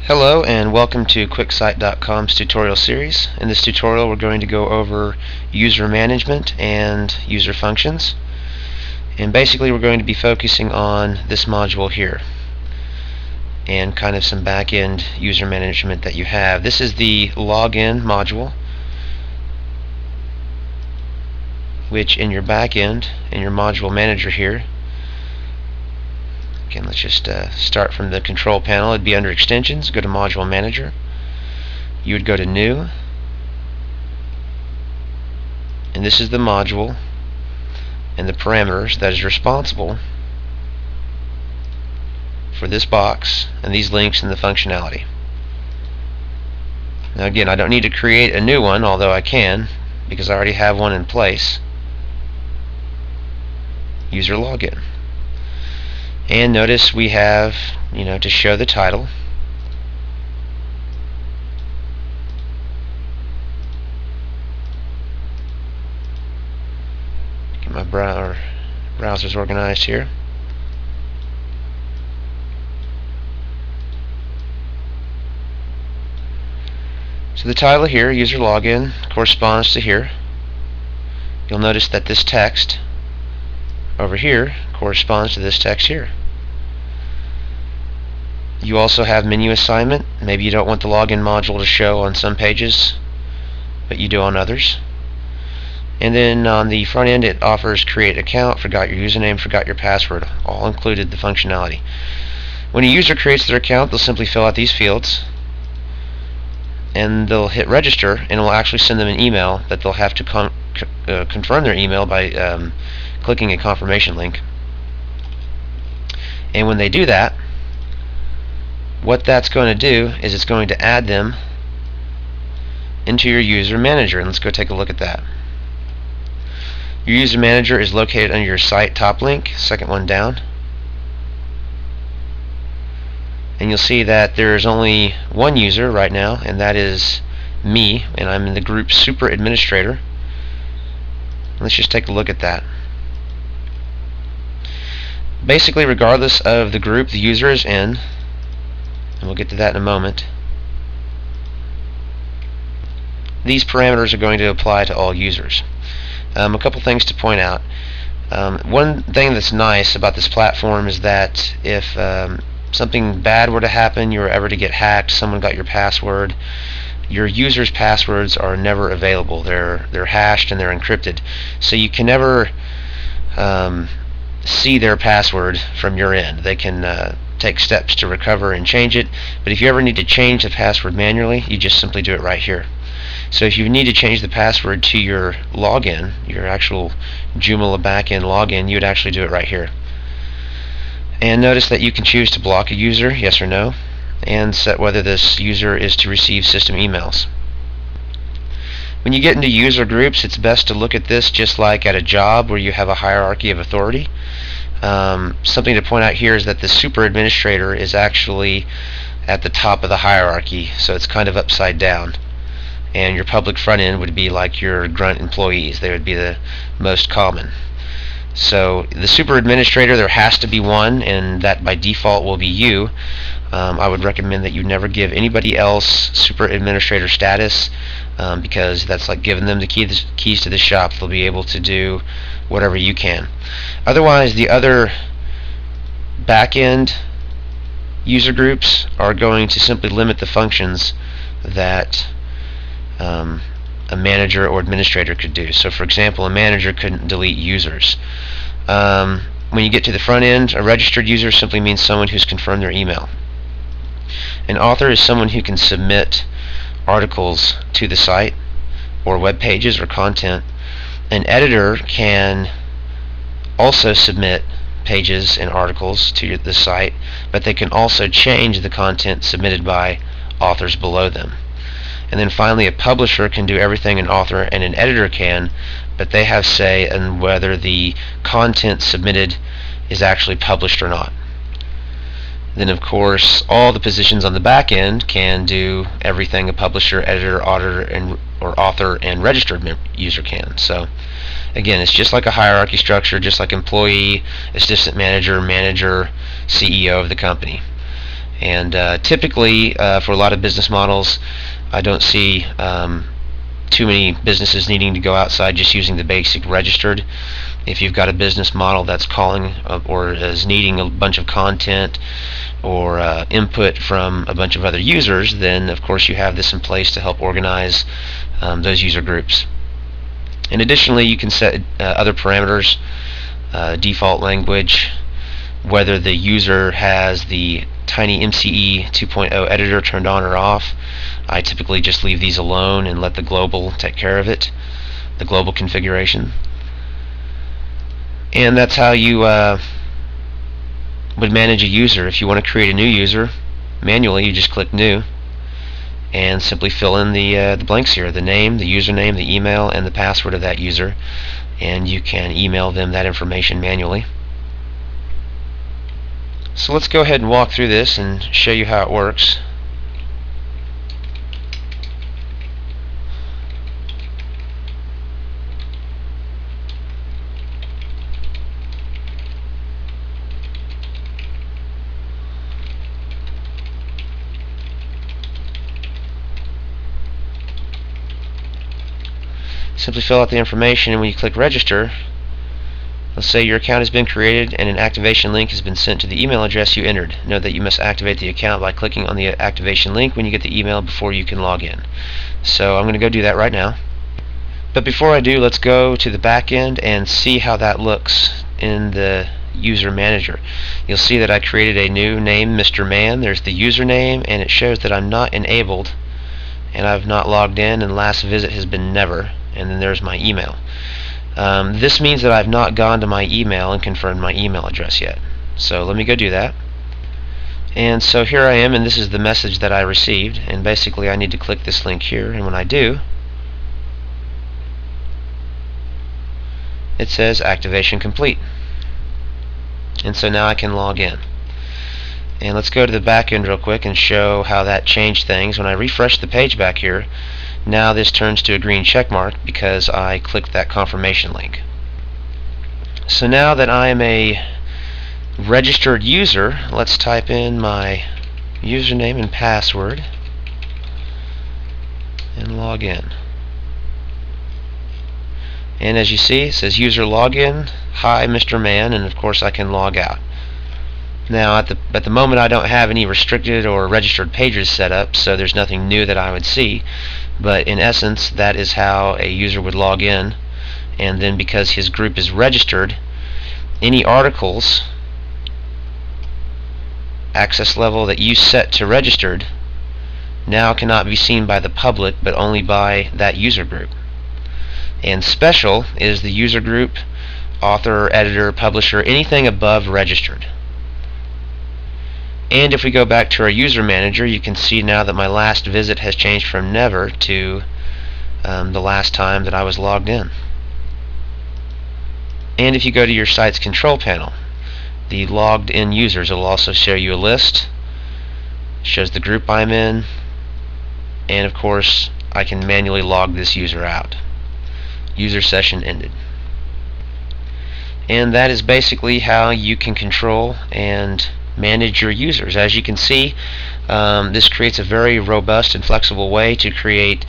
Hello and welcome to QuickSite.com's tutorial series. In this tutorial we're going to go over user management and user functions, and basically we're going to be focusing on this module here and kind of some back-end user management that you have. This is the login module, which in your back-end, in your module manager here, again, let's just start from the control panel. It'd be under extensions. Go to module manager. You would go to new, and this is the module and the parameters that is responsible for this box and these links and the functionality. Now again, I don't need to create a new one, although I can because I already have one in place. User login. And notice we have, to show the title. Get my browsers organized here. So the title here, user login, corresponds to here. You'll notice that this text over here corresponds to this text here. You also have menu assignment. Maybe you don't want the login module to show on some pages, but you do on others. And then on the front end it offers create account, forgot your username, forgot your password, all included the functionality. When a user creates their account, they'll simply fill out these fields and they'll hit register, and it will actually send them an email that they'll have to confirm their email by clicking a confirmation link. And when they do that, what that's going to do is it's going to add them into your user manager, and let's go take a look at that. Your user manager is located under your site top link, second one down, and you'll see that there's only one user right now, and that is me, and I'm in the group Super Administrator. Let's just take a look at that. Basically, regardless of the group the user is in, and we'll get to that in a moment, these parameters are going to apply to all users. A couple things to point out. One thing that's nice about this platform is that if something bad were to happen, you were ever to get hacked, someone got your password, your users' passwords are never available. They're hashed and they're encrypted, so you can never see their password from your end. They can take steps to recover and change it, but if you ever need to change the password manually, you just simply do it right here. So if you need to change the password to your login, your actual Joomla backend login, you would actually do it right here. And notice that you can choose to block a user, yes or no, and set whether this user is to receive system emails. When you get into user groups, it's best to look at this just like at a job where you have a hierarchy of authority. Something to point out here is that the super administrator is actually at the top of the hierarchy, so it's kind of upside down. And your public front end would be like your grunt employees. They would be the most common. So the super administrator, there has to be one, and that by default will be you. I would recommend that you never give anybody else super administrator status, because that's like giving them the keys to the shop. They'll be able to do whatever you can. Otherwise, the other back-end user groups are going to simply limit the functions that a manager or administrator could do. So for example, a manager couldn't delete users. When you get to the front end, a registered user simply means someone who's confirmed their email. An author is someone who can submit articles to the site or web pages or content. An editor can also submit pages and articles to the site, but they can also change the content submitted by authors below them. And then finally, a publisher can do everything an author and an editor can, but they have say in whether the content submitted is actually published or not. Then of course, all the positions on the back end can do everything a publisher, editor, or author and registered user can. So again, it's just like a hierarchy structure, just like employee, assistant manager, manager, CEO of the company. And typically, for a lot of business models, I don't see too many businesses needing to go outside just using the basic registered. If you've got a business model that's calling or is needing a bunch of content or input from a bunch of other users, then of course you have this in place to help organize those user groups. And additionally, you can set other parameters, default language, whether the user has the TinyMCE 2.0 editor turned on or off. I typically just leave these alone and let the global take care of it, the global configuration. And that's how you would manage a user. If you want to create a new user manually, you just click New and simply fill in the blanks here, the name, the username, the email, and the password of that user, and you can email them that information manually. So let's go ahead and walk through this and show you how it works. Simply fill out the information, and when you click register, let's say your account has been created and an activation link has been sent to the email address you entered. Note that you must activate the account by clicking on the activation link when you get the email before you can log in. So I'm going to go do that right now. But before I do, let's go to the back end and see how that looks in the user manager. You'll see that I created a new name, Mr. Man. There's the username, and it shows that I'm not enabled and I've not logged in, and last visit has been never. And then there's my email. This means that I've not gone to my email and confirmed my email address yet. So let me go do that. And so here I am, and this is the message that I received, and basically I need to click this link here, and when I do, it says activation complete. And so now I can log in. And let's go to the back end real quick and show how that changed things. When I refresh the page back here, now this turns to a green check mark because I clicked that confirmation link. So now that I am a registered user, let's type in my username and password and log in. And as you see, it says user login, hi Mr. Man, and of course I can log out. Now at the moment I don't have any restricted or registered pages set up, so there's nothing new that I would see, but in essence that is how a user would log in, and then because his group is registered, any articles access level that you set to registered now cannot be seen by the public but only by that user group. And special is the user group, author, editor, publisher, anything above registered. And if we go back to our user manager, you can see now that my last visit has changed from never to the last time that I was logged in. And if you go to your site's control panel, the logged in users will also show you a list, shows the group I'm in, and of course I can manually log this user out. User session ended. And that is basically how you can control and manage your users. As you can see, this creates a very robust and flexible way to create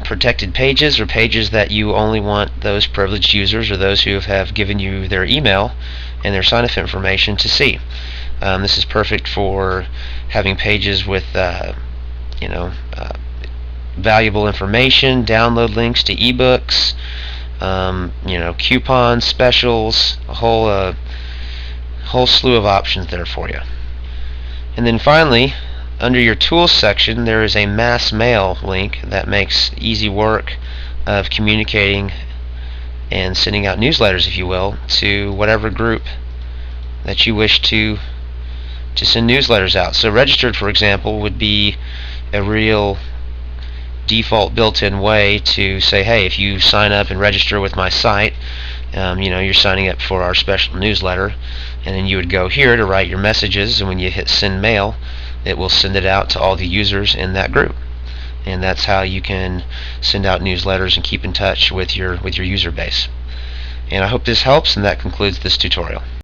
protected pages, or pages that you only want those privileged users or those who have given you their email and their sign-up information to see. This is perfect for having pages with valuable information, download links to ebooks, coupons, specials, a whole slew of options there for you. And then finally, under your tools section, there is a mass mail link that makes easy work of communicating and sending out newsletters, if you will, to whatever group that you wish to send newsletters out. So registered, for example, would be a real default built-in way to say, hey, if you sign up and register with my site, you're signing up for our special newsletter, and then you would go here to write your messages, and when you hit send mail, it will send it out to all the users in that group. And that's how you can send out newsletters and keep in touch with your user base. And I hope this helps, and that concludes this tutorial.